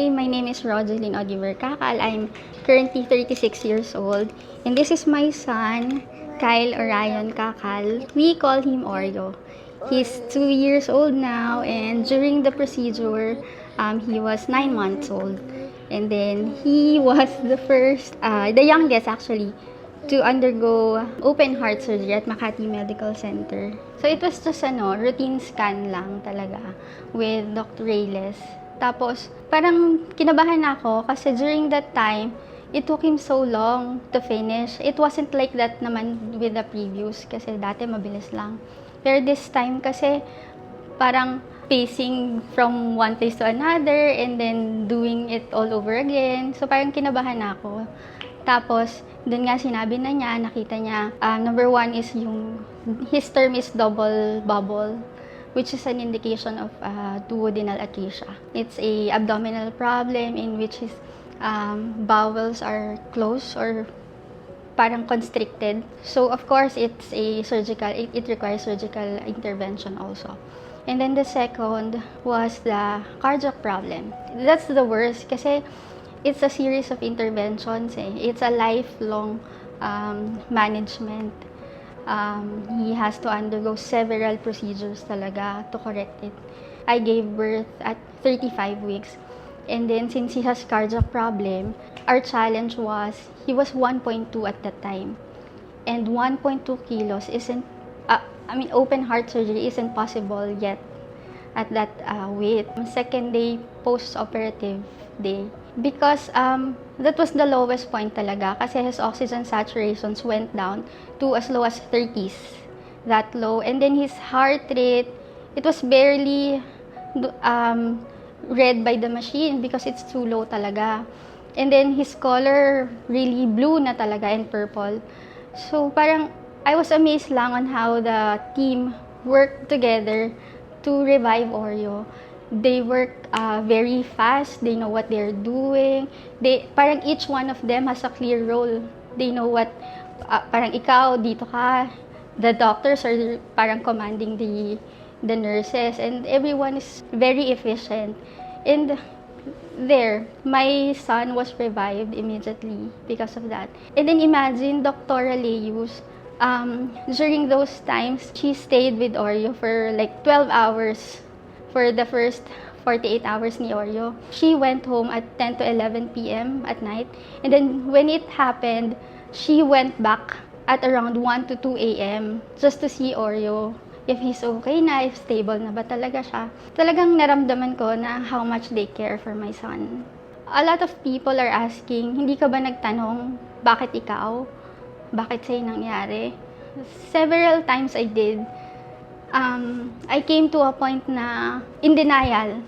Hi, my name is Rogeline Odiver Kakal. I'm currently 36 years old. And this is my son, Kyle Orion Kakal. We call him Oreo. He's 2 years old now, and during the procedure, he was 9 months old. And then he was the youngest actually, to undergo open heart surgery at Makati Medical Center. So it was just routine scan lang talaga with Dr. Reyes. Tapos parang kinabahan ako kasi during that time, it took him so long to finish. It wasn't like that naman with the previous kasi dati mabilis lang. Pero this time kasi parang pacing from one place to another and then doing it all over again. So parang kinabahan ako. Tapos, doon nga sinabi na niya, nakita niya, number one is his term is double bubble, which is an indication of duodenal atresia. It's a abdominal problem in which his bowels are closed or parang constricted. So, of course, it requires surgical intervention also. And then the second was the cardiac problem. That's the worst kasi it's a series of interventions. It's a lifelong management. He has to undergo several procedures talaga to correct it. I gave birth at 35 weeks. And then since he has cardiac problem, our challenge was, he was 1.2 at that time. And 1.2 kilos open heart surgery isn't possible yet at that weight. Second day, post-operative day. Because that was the lowest point talaga kasi his oxygen saturations went down to as low as 30s, that low. And then his heart rate, it was barely read by the machine because it's too low talaga. And then his color really blue na talaga and purple. So parang I was amazed lang on how the team worked together to revive Oreo. They work very fast. They know what they're doing. Parang each one of them has a clear role. They know what, parang ikaw, dito ka. The doctors are parang commanding the nurses. And everyone is very efficient. And there, my son was revived immediately because of that. And then imagine Dr. Aleus, during those times, she stayed with Oreo for like 12 hours. For the first 48 hours ni Oreo. She went home at 10 to 11 p.m. at night. And then when it happened, she went back at around 1 to 2 a.m. just to see Oreo. If he's okay na, if stable na ba talaga siya. Talagang naramdaman ko na how much they care for my son. A lot of people are asking, hindi ka ba nagtanong, bakit ikaw? Bakit sa'yo nangyari? Several times I did. I came to a point na in denial.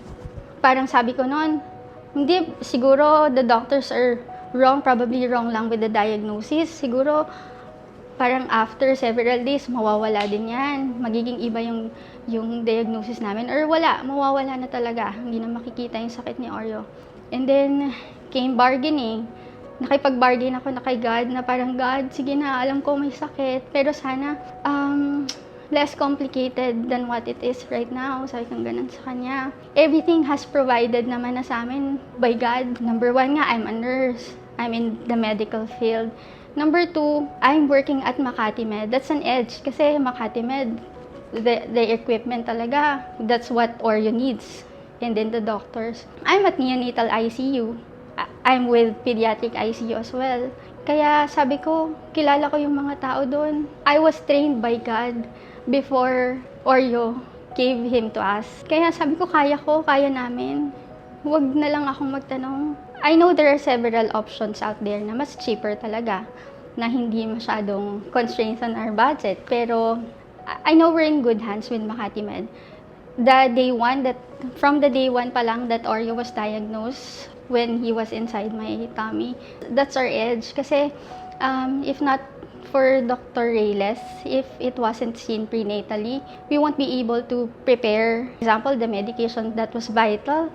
Parang sabi ko noon, hindi, siguro the doctors are wrong, probably wrong lang with the diagnosis. Siguro parang after several days, mawawala din yan. Magiging iba yung diagnosis namin. Or mawawala na talaga. Hindi na makikita yung sakit ni Oreo. And then, came bargaining. Nakipag-bargain ako na kay God na parang, God, sige na, alam ko may sakit. Pero sana, less complicated than what it is right now. Sabi kong ganun sa kanya. Everything has provided naman na sa amin by God. Number one nga, I'm a nurse. I'm in the medical field. Number two, I'm working at Makati Med. That's an edge kasi Makati Med, the equipment talaga, that's what Oreo needs. And then the doctors. I'm at neonatal ICU. I'm with pediatric ICU as well. Kaya sabi ko, kilala ko yung mga tao doon. I was trained by God before Oreo gave him to us. Kaya sabi ko, kaya namin. Huwag na lang akong magtanong. I know there are several options out there na mas cheaper talaga, na hindi masyadong constraints on our budget. Pero I know we're in good hands with Makati Med. From the day one pa lang that Oreo was diagnosed, when he was inside my tummy, that's our edge. Kasi if not for Dr. Reyes, if it wasn't seen prenatally, we won't be able to prepare, for example, the medication that was vital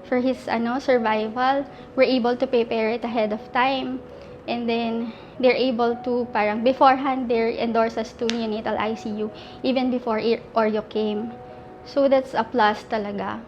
for his survival. We're able to prepare it ahead of time. And then, they're able to, parang beforehand, they endorse us to neonatal ICU, even before Oreo came. So, that's a plus talaga.